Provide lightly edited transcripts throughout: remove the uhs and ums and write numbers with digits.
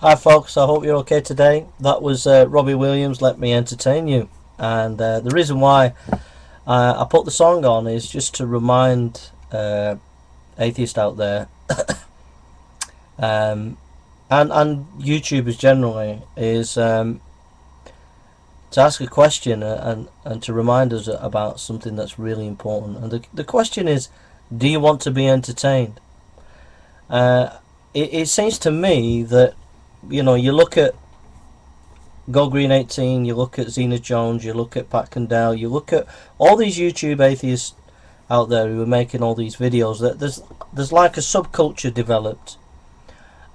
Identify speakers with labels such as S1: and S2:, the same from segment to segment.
S1: Hi folks, I hope you're okay today. That was Robbie Williams, Let Me Entertain You. And the reason why I put the song on is just to remind atheists out there and YouTubers generally is to ask a question and to remind us about something that's really important. And the question is, do you want to be entertained? It seems to me that, you look at Go Green 18, you look at Zena Jones, you look at Pat Condell, you look at all these YouTube atheists out there who are making all these videos. That there's like a subculture developed,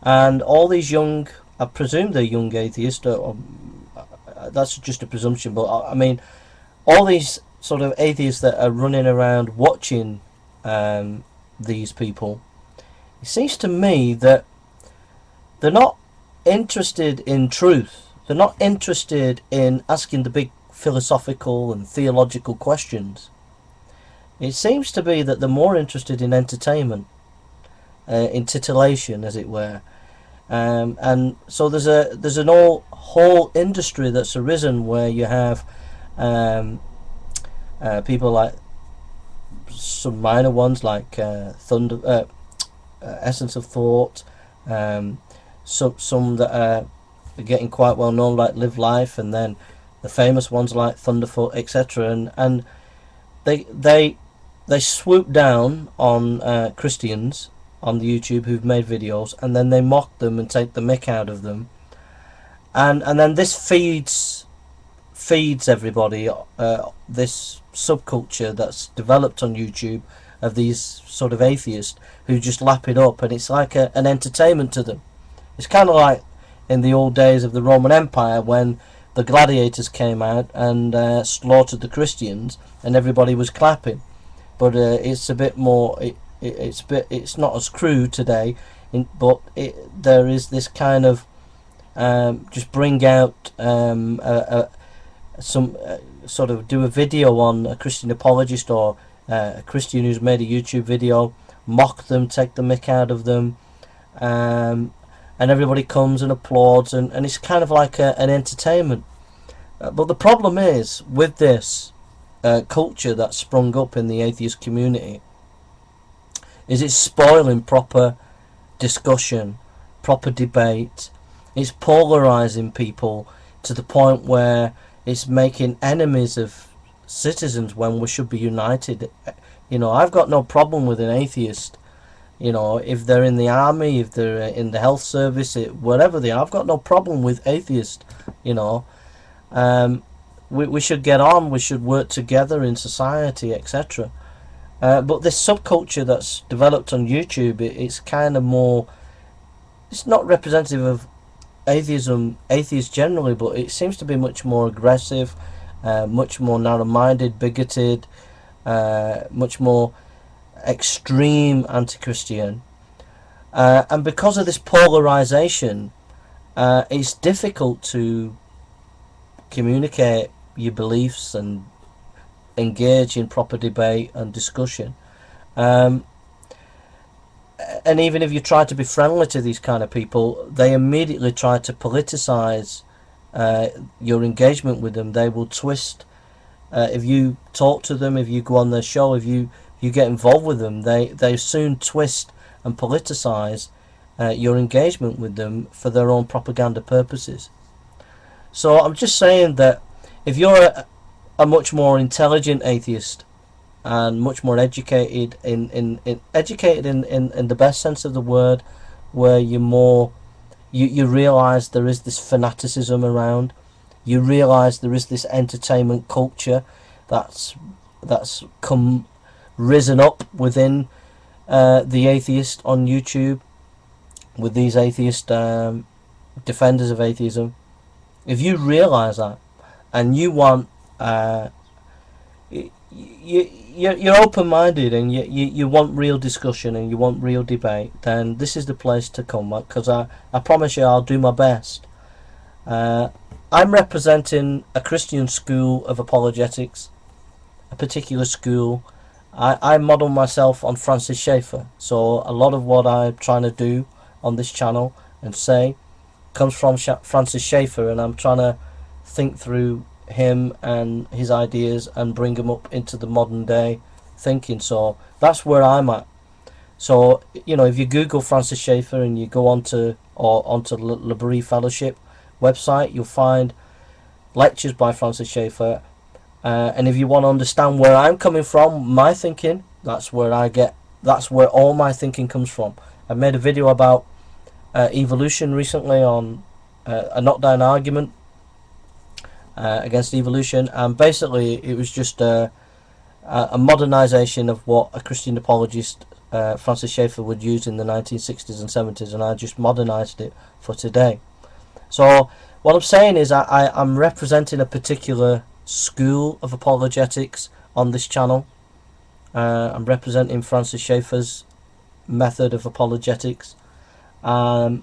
S1: and all these young, I presume they're young atheists, or that's just a presumption, but I mean, all these sort of atheists that are running around watching these people. It seems to me that they're not interested in truth. They're not interested in asking the big philosophical and theological questions. It seems to be that they're more interested in entertainment, in titillation, as it were. And so there's an whole industry that's arisen where you have people like some minor ones like Essence of Thought, some that are getting quite well known like Live Life, and then the famous ones like Thunderfoot, etc. And they swoop down on Christians on the YouTube who've made videos, and then they mock them and take the mick out of them, and then this feeds everybody this subculture that's developed on YouTube of these sort of atheists who just lap it up, and it's like an entertainment to them. It's kind of like in the old days of the Roman Empire when the gladiators came out and slaughtered the Christians and everybody was clapping. But it's a bit more. It's not as crude today, but there is this kind of just bring out some sort of do a video on a Christian apologist or a Christian who's made a YouTube video, mock them, take the mick out of them, and everybody comes and applauds, and it's kind of like an entertainment. But the problem is with this culture that's sprung up in the atheist community is it's spoiling proper discussion, proper debate. It's polarizing people to the point where it's making enemies of citizens when we should be united. I've got no problem with an atheist. If they're in the army, if they're in the health service, whatever they are, I've got no problem with atheists. We should get on. We should work together in society, etc. But this subculture that's developed on YouTube, it's kind of more. It's not representative of atheists generally, but it seems to be much more aggressive, much more narrow-minded, bigoted, much more extreme anti-Christian, and because of this polarization, it's difficult to communicate your beliefs and engage in proper debate and discussion. And even if you try to be friendly to these kind of people, they immediately try to politicize your engagement with them. They will twist. If you talk to them, if you go on their show, if you get involved with them, they soon twist and politicize your engagement with them for their own propaganda purposes. So I'm just saying that if you're a much more intelligent atheist and much more educated in the best sense of the word, where you realise there is this fanaticism around, you realise there is this entertainment culture that's risen up within the atheist on YouTube, with these atheist defenders of atheism. If you realise that, and you want you're open-minded, and you want real discussion and you want real debate, then this is the place to come, because I promise you I'll do my best. I'm representing a Christian school of apologetics, a particular school. I model myself on Francis Schaeffer, so a lot of what I'm trying to do on this channel and say comes from Francis Schaeffer, and I'm trying to think through him and his ideas and bring them up into the modern day thinking. So that's where I'm at. So, you know, if you Google Francis Schaeffer and you go onto L'Abri Fellowship website, you'll find lectures by Francis Schaeffer. And if you want to understand where I'm coming from, my thinking, that's where all my thinking comes from. I made a video about evolution recently on a knockdown argument against evolution, and basically it was just a modernization of what a Christian apologist Francis Schaeffer would use in the 1960s and 70s, and I just modernized it for today. So what I'm saying is I'm representing a particular school of apologetics on this channel. I'm representing Francis Schaeffer's method of apologetics, and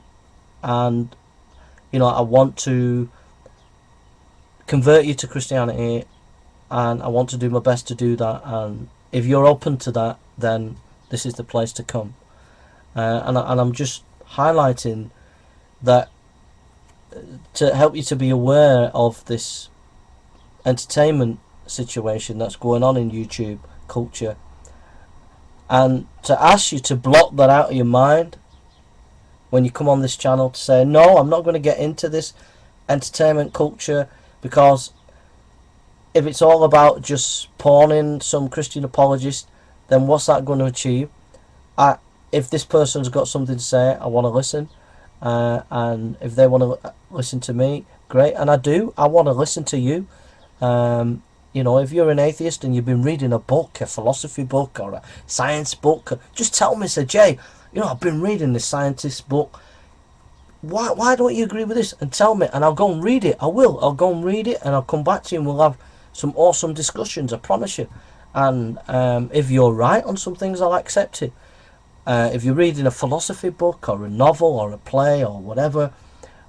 S1: you know, I want to convert you to Christianity, and I want to do my best to do that. And if you're open to that, then this is the place to come. And I'm just highlighting that to help you to be aware of this entertainment situation that's going on in YouTube culture, and to ask you to block that out of your mind when you come on this channel, to say, no, I'm not going to get into this entertainment culture, because if it's all about just pawning some Christian apologist, then what's that going to achieve? If this person's got something to say, I want to listen, and if they want to listen to me, great. And I want to listen to you. You know, if you're an atheist and you've been reading a book, a philosophy book or a science book, just tell me, say, Jay, you know, I've been reading this scientist book. Why don't you agree with this? And tell me, and I'll go and read it. I'll go and read it, and I'll come back to you, and we'll have some awesome discussions, I promise you. And if you're right on some things, I'll accept it. If you're reading a philosophy book or a novel or a play or whatever,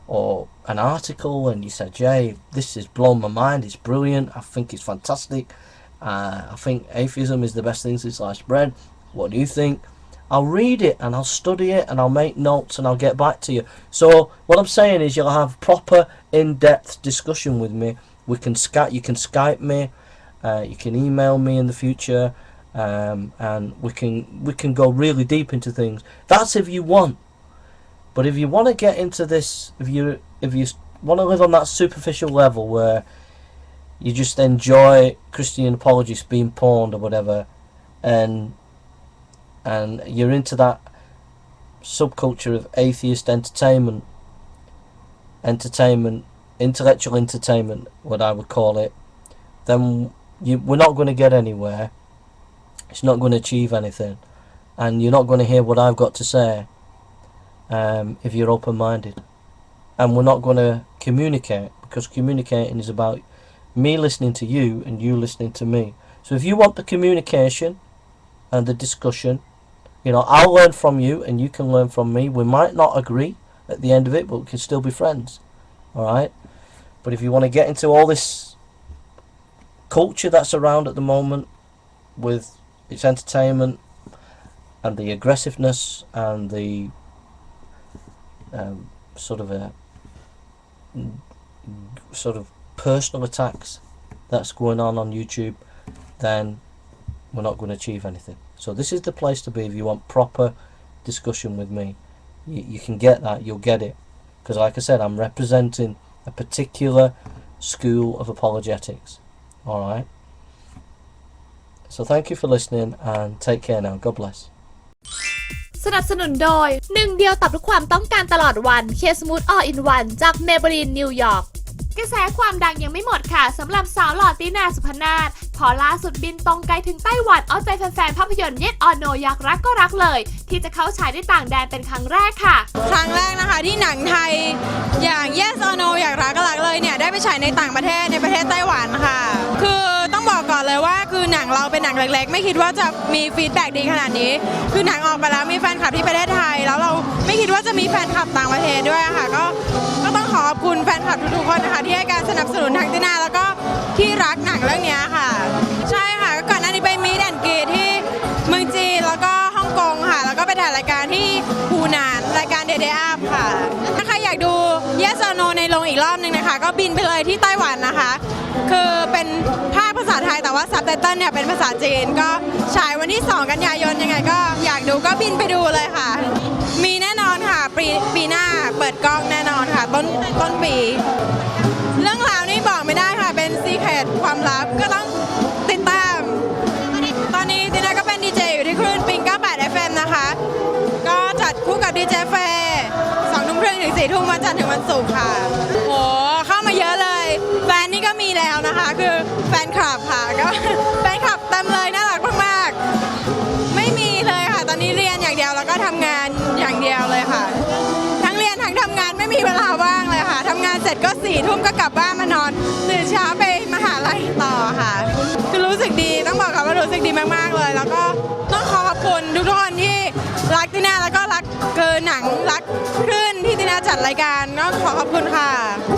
S1: or an article, and you say, Jay, this has blown my mind, it's brilliant, I think it's fantastic, I think atheism is the best thing since sliced bread, what do you think? I'll read it and I'll study it and I'll make notes and I'll get back to you. So what I'm saying is, you'll have proper in-depth discussion with me. You can Skype me, you can email me in the future, and we can go really deep into things. That's if you want. But if you want to get into this, if you want to live on that superficial level where you just enjoy Christian apologists being pawned or whatever, and you're into that subculture of atheist entertainment, intellectual entertainment, what I would call it, then we're not going to get anywhere. It's not going to achieve anything, and you're not going to hear what I've got to say if you're open-minded. And we're not going to communicate, because communicating is about me listening to you and you listening to me. So if you want the communication and the discussion, you know, I'll learn from you and you can learn from me. We might not agree at the end of it, but we can still be friends. Alright? But if you want to get into all this culture that's around at the moment, with its entertainment and the aggressiveness and the sort of personal attacks that's going on YouTube, then we're not going to achieve anything. So this is the place to be if you want proper discussion with me. You can get that, you'll get it, because like I said, I'm representing a particular school of apologetics. Alright, so thank you for listening and take care now. God bless.
S2: สนับสนุนโดยหนึ่งเดียวตอบทุกความต้องการตลอดวันเคสมูทออลอินวันจาก Maybelline นิวยอร์กกระแสความดังยังไม่หมดค่ะสำหรับสาวหล่อตีนาสุพนาถพอล่าสุดบินตรงไกลถึงไต้หวันเอาใจแฟนๆภาพยนตร์ Yes or No อยากรักก็รักเลยที่จะเข้าฉายในต่างแดนเป็นครั้งแรกค่ะ
S3: ครั้งแรกนะคะที่หนังไทยอย่าง Yes or No อยากรักก็รักเลยเนี่ยได้ไปฉายในต่างประเทศในประเทศไต้หวันค่ะคือต้องบอกก่อนเลยว่าคือหนังเราเป็นหนังเล็กๆไม่คิดว่าจะมีฟีดแบ็กดีขนาดนี้คือหนังออกไปแล้วมีแฟนคลับที่ประเทศไทยแล้วเราไม่คิดว่าจะมีแฟนคลับต่างประเทศด้วยค่ะก็ต้องขอบคุณแฟนคลับทุกๆคนนะคะที่ให้การสนับสนุนทางตินาแล้วก็ที่รักหนังเรื่องนี้ค่ะใช่ค่ะก่อนหน้านี้ไปมีแดนกีที่เมืองจีนแล้วก็ฮ่องกงค่ะแล้วก็ไปถ่ายรายการที่ฮูหนานรายการเดย์อัพค่ะถ้าใครอยากดู อีกรอบนึงนะคะ ก็บินไปเลยที่ไต้หวันนะคะ คือเป็นภาคภาษาไทยแต่ว่าซับไตเติลเนี่ยเป็นภาษาจีนก็ฉายวันที่ 2 กันยายนยังไงก็อยากดูก็บินไปดูเลยค่ะ มีแน่นอนค่ะปีหน้าเปิดกล้องแน่นอนค่ะต้นปี เรื่องราวนี่บอกไม่ได้ค่ะเป็นซีเครตความลับก็ต้องติดตาม ตอนนี้ตินาก็เป็นดีเจอยู่ที่คลื่นปิง 98 FM นะคะ ก็จัดคู่กับดีเจเฟย์2 ทุ่มครึ่งถึง 4 ทุ่มวันจันทร์ถึงวันศุกร์ค่ะโหเข้ามาเยอะเลยแฟนนี่ก็มีแล้วนะคะ คือแฟนคลับค่ะก็ แฟนคลับเต็มเลยน่ารักมากๆไม่มีเลยค่ะ ตอนนี้เรียนอย่างเดียวแล้วก็ทำงานอย่างเดียวเลยค่ะ ทั้งเรียนทั้งทำงานไม่มีเวลาว่างเลยค่ะทำงานเสร็จก็ 4 ทุ่มก็กลับบ้านมานอนตื่นเช้าไปมหาลัยต่อค่ะ คือรู้สึกดีต้องบอกก่อนว่ารู้สึกดีมากๆเลย แล้วก็ต้องขอบคุณทุกคนที่รักตินาแล้วก็รักหนังรักคลื่นที่ตินาจัดรายการก็ขอขอบคุณค่ะ